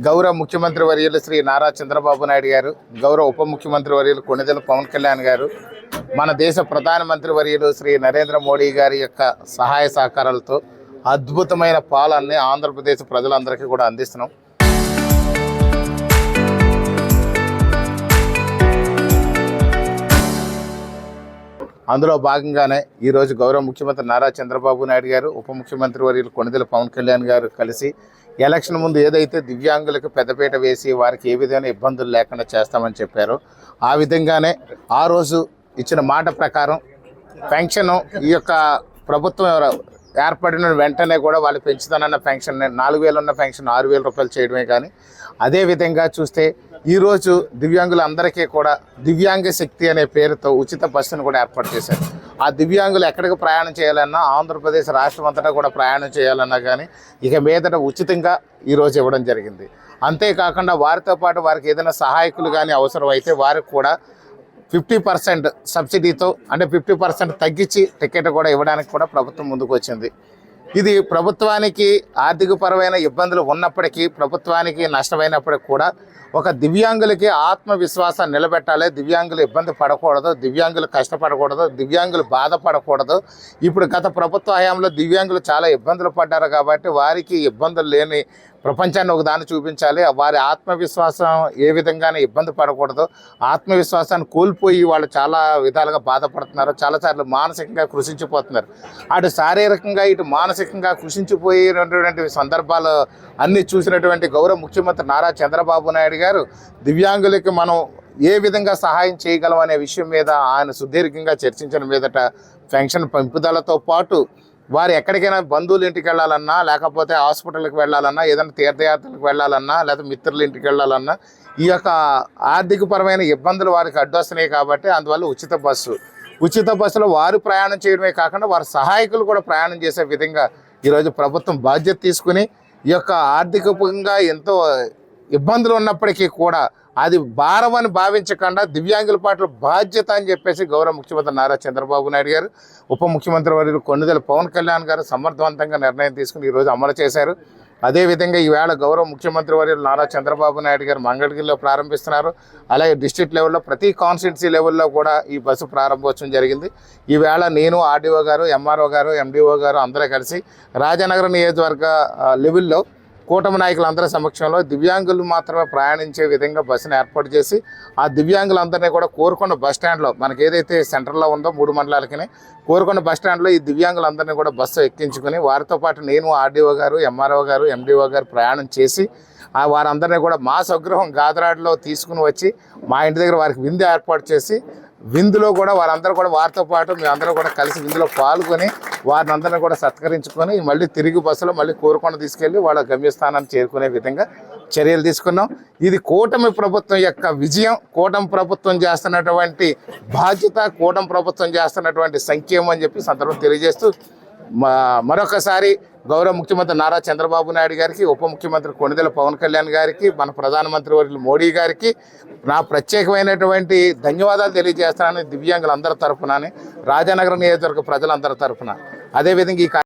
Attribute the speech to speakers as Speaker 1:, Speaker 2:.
Speaker 1: గౌరవ ముఖ్యమంత్రి వర్యులు శ్రీ నారా చంద్రబాబు నాయుడు గారు, గౌరవ ఉప ముఖ్యమంత్రి వర్యులు కొణిదెల పవన్ కళ్యాణ్ గారు, మన దేశ ప్రధానమంత్రి వర్యులు శ్రీ నరేంద్ర మోడీ గారి యొక్క సహాయ సహకారాలతో అద్భుతమైన పాలనని ఆంధ్రప్రదేశ్ ప్రజలందరికీ కూడా అందిస్తున్నాం. అందులో భాగంగానే ఈరోజు గౌరవ ముఖ్యమంత్రి నారా చంద్రబాబు నాయుడు గారు, ఉప ముఖ్యమంత్రి వర్యులు కొణిదెల పవన్ కళ్యాణ్ గారు కలిసి ఎలక్షన్ ముందు ఏదైతే దివ్యాంగులకు పెద్దపీట వేసి వారికి ఏ విధమైన ఇబ్బందులు లేకుండా చేస్తామని చెప్పారో ఆ విధంగానే ఆ రోజు ఇచ్చిన మాట ప్రకారం పెన్షన్ ఈ యొక్క ప్రభుత్వం ఏర్పడిన వెంటనే కూడా వాళ్ళు పెంచుతానన్న పెన్షన్ 4,000 ఉన్న పెన్షన్ 6,000 రూపాయలు చేయడమే. కానీ అదేవిధంగా చూస్తే ఈరోజు దివ్యాంగులందరికీ కూడా దివ్యాంగ శక్తి అనే పేరుతో ఉచిత బస్సును కూడా ఏర్పాటు చేశారు. ఆ దివ్యాంగులు ఎక్కడికి ప్రయాణం చేయాలన్నా, ఆంధ్రప్రదేశ్ రాష్ట్రం అంతటా కూడా ప్రయాణం చేయాలన్నా కానీ ఇక మీదట ఉచితంగా ఈరోజు ఇవ్వడం జరిగింది. అంతేకాకుండా వారితో పాటు వారికి ఏదైనా సహాయకులు కానీ అవసరం అయితే వారికి కూడా 50% సబ్సిడీతో, అంటే 50% తగ్గించి టికెట్ కూడా ఇవ్వడానికి కూడా ప్రభుత్వం ముందుకు వచ్చింది. ఇది ప్రభుత్వానికి ఆర్థికపరమైన ఇబ్బందులు ఉన్నప్పటికీ, ప్రభుత్వానికి నష్టమైనప్పటికీ కూడా ఒక దివ్యాంగులకి ఆత్మవిశ్వాసాన్ని నిలబెట్టాలి. దివ్యాంగులు ఇబ్బంది పడకూడదు, దివ్యాంగులు కష్టపడకూడదు, దివ్యాంగులు బాధపడకూడదు. ఇప్పుడు గత ప్రభుత్వ హయాంలో దివ్యాంగులు చాలా ఇబ్బందులు పడ్డారు కాబట్టి వారికి ఇబ్బందులు లేని ప్రపంచాన్ని ఒకదాన్ని చూపించాలి. వారి ఆత్మవిశ్వాసం ఏ విధంగానే ఇబ్బంది పడకూడదు. ఆత్మవిశ్వాసాన్ని కోల్పోయి వాళ్ళు చాలా విధాలుగా బాధపడుతున్నారు, చాలాసార్లు మానసికంగా కృషించిపోతున్నారు. అటు శారీరకంగా ఇటు మానసికంగా కృషించిపోయినటువంటి సందర్భాలు అన్నీ చూసినటువంటి గౌరవ ముఖ్యమంత్రి నారా చంద్రబాబు నాయుడు గారు దివ్యాంగులకి మనం ఏ విధంగా సహాయం చేయగలం అనే విషయం మీద ఆయన సుదీర్ఘంగా చర్చించిన మీదట పెన్షన్ పెంపుదలతో పాటు వారు ఎక్కడికైనా బంధువుల ఇంటికి వెళ్ళాలన్నా, లేకపోతే హాస్పిటల్కి వెళ్ళాలన్నా, ఏదైనా తీర్థయాత్రలకు వెళ్ళాలన్నా, లేదా మిత్రుల ఇంటికి వెళ్ళాలన్నా ఈ యొక్క ఆర్థికపరమైన ఇబ్బందులు వారికి అడ్డొస్తున్నాయి. కాబట్టి అందువల్ల ఉచిత బస్సులో వారు ప్రయాణం చేయడమే కాకుండా వారి సహాయకులు కూడా ప్రయాణం చేసే విధంగా ఈరోజు ప్రభుత్వం బాధ్యత తీసుకుని ఈ యొక్క ఆర్థికంగా ఎంతో ఇబ్బందులు ఉన్నప్పటికీ కూడా అది భారమని భావించకుండా దివ్యాంగుల పట్ల బాధ్యత అని చెప్పేసి గౌరవ ముఖ్యమంత్రి నారా చంద్రబాబు నాయుడు గారు, ఉప ముఖ్యమంత్రి వర్యులు కొణిదెల పవన్ కళ్యాణ్ గారు సమర్థవంతంగా నిర్ణయం తీసుకుని ఈరోజు అమలు చేశారు. అదేవిధంగా ఈవేళ గౌరవ ముఖ్యమంత్రి వర్యులు నారా చంద్రబాబు నాయుడు గారు మంగళగిరిలో ప్రారంభిస్తున్నారు. అలాగే డిస్ట్రిక్ట్ లెవెల్లో ప్రతి కాన్స్టిట్యున్సీ లెవెల్లో కూడా ఈ బస్సు ప్రారంభోత్సవం జరిగింది. ఈవేళ నేను, ఆర్డీఓ గారు, ఎంఆర్ఓ గారు, ఎండిఓ గారు అందరూ కలిసి రాజానగరం నియోజకవర్గ లెవెల్లో కూటమి నాయకులందరి సమక్షంలో దివ్యాంగులు మాత్రమే ప్రయాణించే విధంగా బస్సును ఏర్పాటు చేసి ఆ దివ్యాంగులందరినీ కూడా కోరుకొండ బస్టాండ్లో, మనకి ఏదైతే సెంటర్లో ఉందో 3 మండలాలకి కోరుకొండ బస్టాండ్లో ఈ దివ్యాంగులందరినీ కూడా బస్సు ఎక్కించుకొని వారితో పాటు నేను, ఆర్డీఓ గారు, ఎంఆర్ఓ గారు, ఎండిఓ గారు ప్రయాణం చేసి వారందరినీ కూడా మా స్వగృహం గాదరాడ్లో తీసుకుని వచ్చి మా ఇంటి దగ్గర వారికి విందు ఏర్పాటు చేసి విందులో కూడా వారందరూ కూడా వారితో పాటు మేమందరూ కూడా కలిసి విందులో పాల్గొని వారిని అందరినీ కూడా సత్కరించుకొని మళ్ళీ తిరిగి బస్సులో మళ్ళీ కోరుకొండ తీసుకెళ్ళి వాళ్ళ గమ్యస్థానాన్ని చేరుకునే విధంగా చర్యలు తీసుకున్నాం. ఇది కూటమి ప్రభుత్వం యొక్క విజయం, కూటమి ప్రభుత్వం చేస్తున్నటువంటి బాధ్యత, కూటమి ప్రభుత్వం చేస్తున్నటువంటి సంక్షేమం అని చెప్పి సందర్భం తెలియజేస్తూ మరొకసారి గౌరవ ముఖ్యమంత్రి నారా చంద్రబాబు నాయుడు గారికి, ఉప ముఖ్యమంత్రి కొణిదెల పవన్ కళ్యాణ్ గారికి, మన ప్రధానమంత్రి వర్యులు మోడీ గారికి నా ప్రత్యేకమైనటువంటి ధన్యవాదాలు తెలియజేస్తానని దివ్యాంగులందరి తరఫున, రాజానగరం నియోజకవర్గ ప్రజలందరి తరఫున, అదేవిధంగా ఈ